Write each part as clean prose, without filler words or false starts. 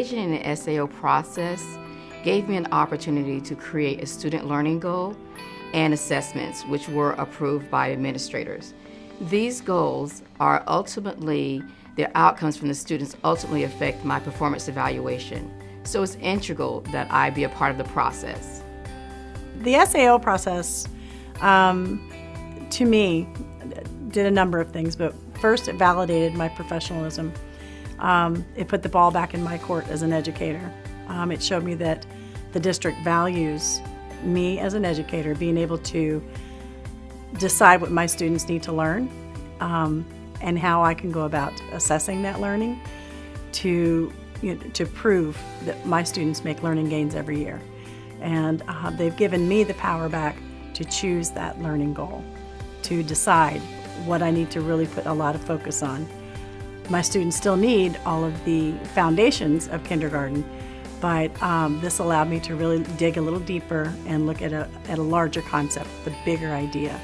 Participating in the SAO process gave me an opportunity to create a student learning goal and assessments which were approved by administrators. These goals are ultimately, their outcomes from the students ultimately affect my performance evaluation. So it's integral that I be a part of the process. The SAO process, to me, did a number of things, but first it validated my professionalism. It put the ball back in my court as an educator. It showed me that the district values me as an educator, being able to decide what my students need to learn, and how I can go about assessing that learning to prove that my students make learning gains every year. And they've given me the power back to choose that learning goal, to decide what I need to really put a lot of focus on. My students still need all of the foundations of kindergarten, but this allowed me to really dig a little deeper and look at a larger concept, the bigger idea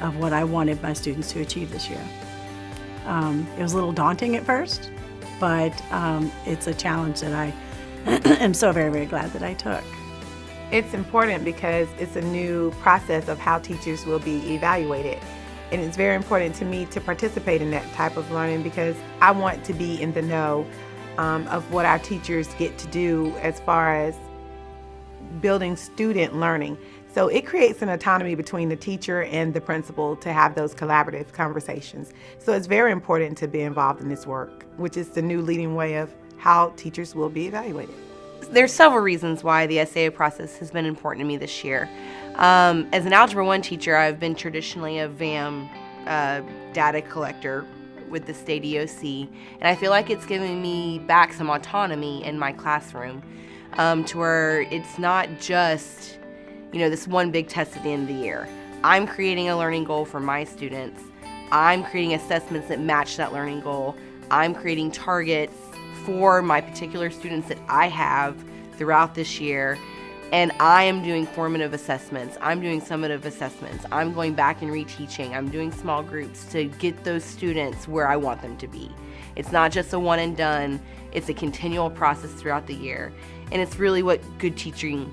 of what I wanted my students to achieve this year. It was a little daunting at first, but it's a challenge that I am so very, very glad that I took. It's important because it's a new process of how teachers will be evaluated. And it's very important to me to participate in that type of learning because I want to be in the know of what our teachers get to do as far as building student learning. So it creates an autonomy between the teacher and the principal to have those collaborative conversations. So it's very important to be involved in this work, which is the new leading way of how teachers will be evaluated. There's several reasons why the SAO process has been important to me this year. As an Algebra 1 teacher, I've been traditionally a VAM data collector with the state EOC, and I feel like it's giving me back some autonomy in my classroom to where it's not just, this one big test at the end of the year. I'm creating a learning goal for my students. I'm creating assessments that match that learning goal. I'm creating targets for my particular students that I have throughout this year, and I am doing formative assessments. I'm doing summative assessments. I'm going back and reteaching. I'm doing small groups to get those students where I want them to be. It's not just a one and done, it's a continual process throughout the year, and it's really what good teaching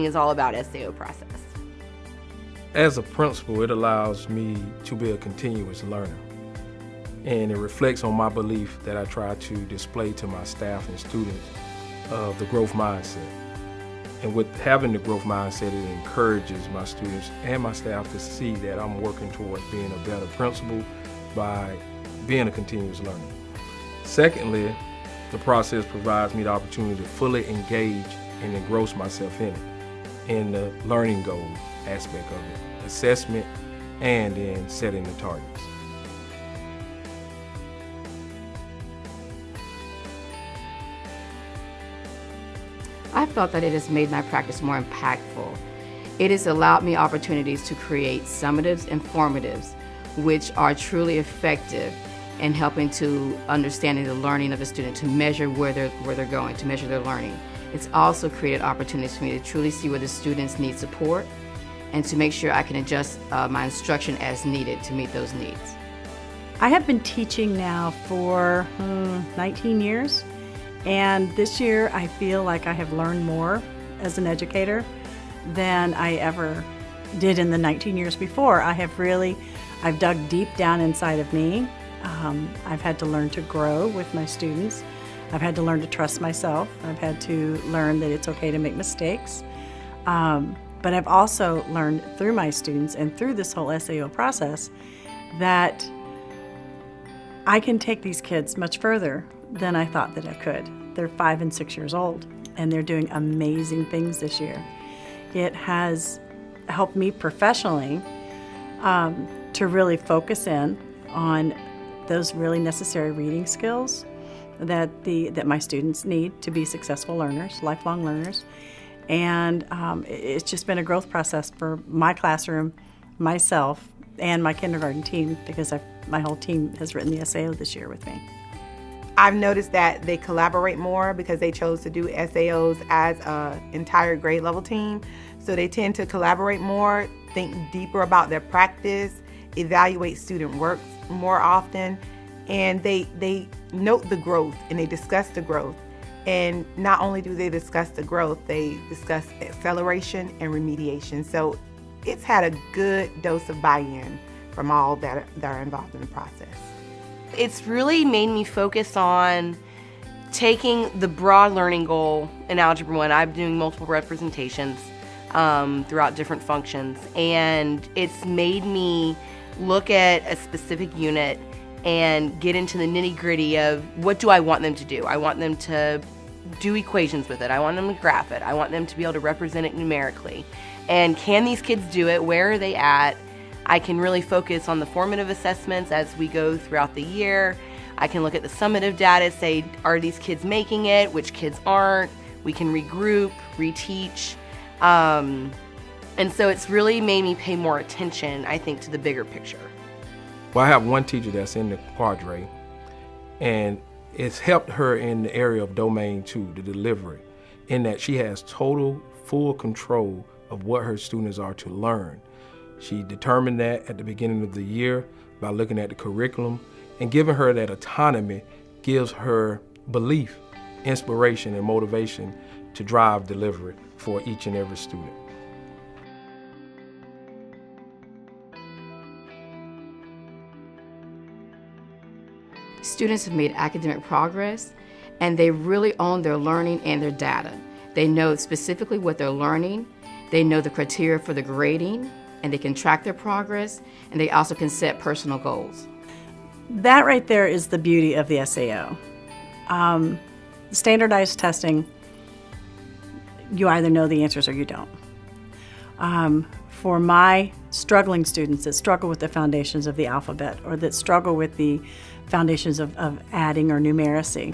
is all about, SAO process. As a principal, it allows me to be a continuous learner. And it reflects on my belief that I try to display to my staff and students of the growth mindset. And with having the growth mindset, it encourages my students and my staff to see that I'm working toward being a better principal by being a continuous learner. Secondly, the process provides me the opportunity to fully engage and engross myself in it, in the learning goal aspect of it, assessment, and in setting the targets. I felt that it has made my practice more impactful. It has allowed me opportunities to create summatives and formatives, which are truly effective in helping to understanding the learning of the student, to measure where they're going, to measure their learning. It's also created opportunities for me to truly see where the students need support and to make sure I can adjust my instruction as needed to meet those needs. I have been teaching now for 19 years. And this year, I feel like I have learned more as an educator than I ever did in the 19 years before. I've dug deep down inside of me. I've had to learn to grow with my students. I've had to learn to trust myself. I've had to learn that it's okay to make mistakes. But I've also learned through my students and through this whole SAO process that I can take these kids much further than I thought that I could. They're 5 and 6 years old, and they're doing amazing things this year. It has helped me professionally to really focus in on those really necessary reading skills that my students need to be successful learners, lifelong learners. And it's just been a growth process for my classroom, myself, and my kindergarten team, because my whole team has written the SAO this year with me. I've noticed that they collaborate more because they chose to do SAOs as an entire grade level team. So they tend to collaborate more, think deeper about their practice, evaluate student work more often, and they note the growth and they discuss the growth. And not only do they discuss the growth, they discuss acceleration and remediation. So it's had a good dose of buy-in from all that are involved in the process. It's really made me focus on taking the broad learning goal in Algebra 1. I'm doing multiple representations throughout different functions, and it's made me look at a specific unit and get into the nitty-gritty of what do I want them to do. I want them to do equations with it. I want them to graph it. I want them to be able to represent it numerically. And can these kids do it? Where are they at? I can really focus on the formative assessments as we go throughout the year. I can look at the summative data, say, are these kids making it? Which kids aren't? We can regroup, reteach. And so it's really made me pay more attention, I think, to the bigger picture. Well, I have one teacher that's in the cadre, and it's helped her in the area of domain 2, the delivery, in that she has total, full control of what her students are to learn. She determined that at the beginning of the year by looking at the curriculum, and giving her that autonomy gives her belief, inspiration, and motivation to drive delivery for each and every student. Students have made academic progress, and they really own their learning and their data. They know specifically what they're learning, they know the criteria for the grading, and they can track their progress, and they also can set personal goals. That right there is the beauty of the SAO. Standardized testing, you either know the answers or you don't. For my struggling students that struggle with the foundations of the alphabet or that struggle with the foundations of adding or numeracy,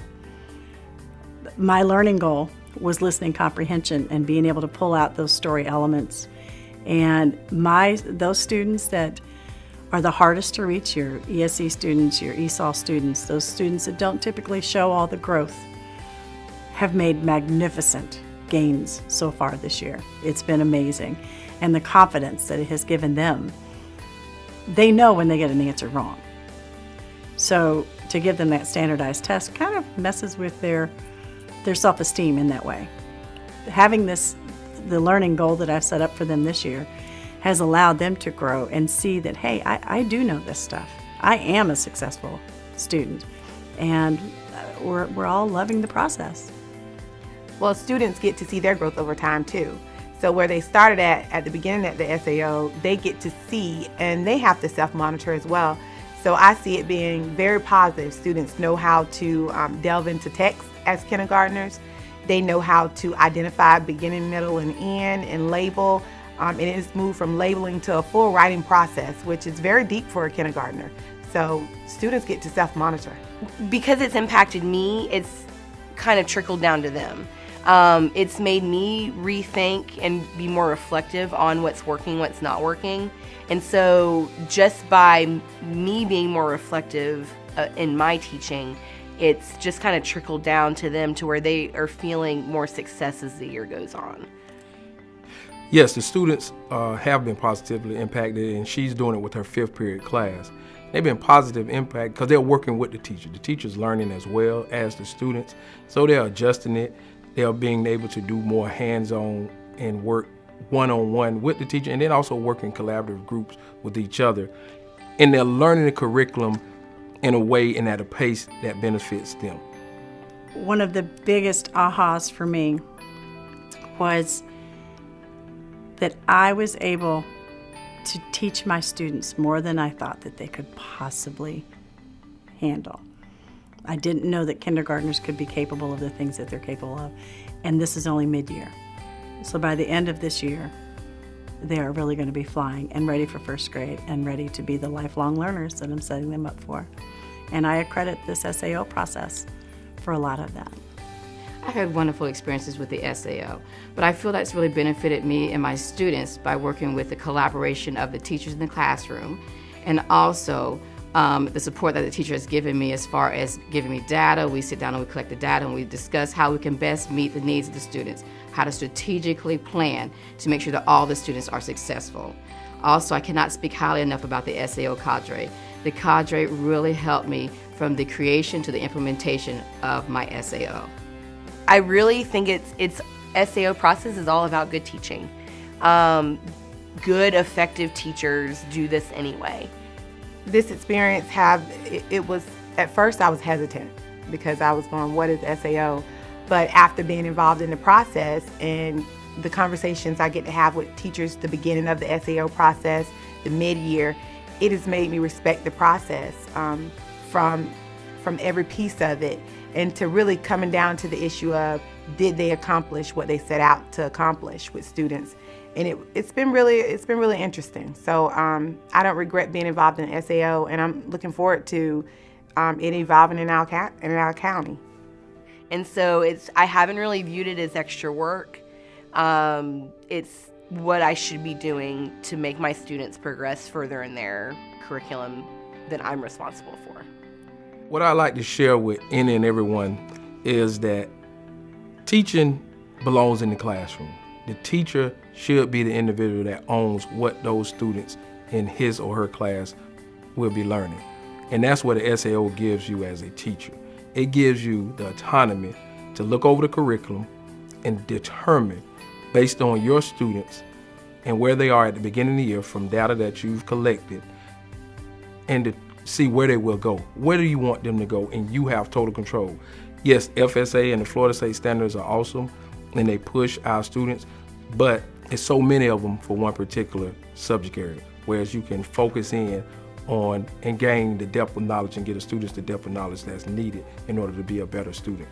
my learning goal was listening comprehension and being able to pull out those story elements. And those students that are the hardest to reach, your ESE students, your ESOL students, those students that don't typically show all the growth, have made magnificent gains so far this year. It's been amazing. And the confidence that it has given them, they know when they get an answer wrong. So to give them that standardized test kind of messes with their self-esteem in that way. Having the learning goal that I've set up for them this year has allowed them to grow and see that, hey, I do know this stuff. I am a successful student, and we're all loving the process. Well, students get to see their growth over time too. So where they started at the beginning at the SAO, they get to see, and they have to self-monitor as well. So I see it being very positive. Students know how to delve into text as kindergartners. They know how to identify beginning, middle, and end, and label. And it's moved from labeling to a full writing process, which is very deep for a kindergartner. So students get to self-monitor. Because it's impacted me, it's kind of trickled down to them. It's made me rethink and be more reflective on what's working, what's not working. And so just by me being more reflective in my teaching, it's just kind of trickled down to them to where they are feeling more success as the year goes on. Yes, the students have been positively impacted, and she's doing it with her 5th period class. They've been positive impact because they're working with the teacher. The teacher's learning as well as the students, so they're adjusting it. They're being able to do more hands-on and work one-on-one with the teacher, and then also work in collaborative groups with each other. And they're learning the curriculum in a way and at a pace that benefits them. One of the biggest ahas for me was that I was able to teach my students more than I thought that they could possibly handle. I didn't know that kindergartners could be capable of the things that they're capable of, and this is only mid-year. So by the end of this year, they are really going to be flying and ready for 1st grade and ready to be the lifelong learners that I'm setting them up for. And I accredit this SAO process for a lot of that. I've had wonderful experiences with the SAO, but I feel that's really benefited me and my students by working with the collaboration of the teachers in the classroom, and also the support that the teacher has given me as far as giving me data. We sit down and we collect the data and we discuss how we can best meet the needs of the students, how to strategically plan to make sure that all the students are successful. Also, I cannot speak highly enough about the SAO cadre. The cadre really helped me from the creation to the implementation of my SAO. I really think it's SAO process is all about good teaching. Good, effective teachers do this anyway. This experience it was, at first I was hesitant because I was going, what is SAO? But after being involved in the process and the conversations I get to have with teachers, the beginning of the SAO process, the mid-year, it has made me respect the process from every piece of it, and to really coming down to the issue of, did they accomplish what they set out to accomplish with students? And it's been really interesting. So I don't regret being involved in SAO, and I'm looking forward to it evolving in our county. And so I haven't really viewed it as extra work. It's what I should be doing to make my students progress further in their curriculum that I'm responsible for. What I like to share with any and everyone is that teaching belongs in the classroom. The teacher should be the individual that owns what those students in his or her class will be learning. And that's what the SAO gives you as a teacher. It gives you the autonomy to look over the curriculum and determine, based on your students and where they are at the beginning of the year from data that you've collected, and to see where they will go. Where do you want them to go? And you have total control. Yes, FSA and the Florida State standards are awesome, and they push our students, but it's so many of them for one particular subject area, whereas you can focus in on and gain the depth of knowledge and get the students the depth of knowledge that's needed in order to be a better student.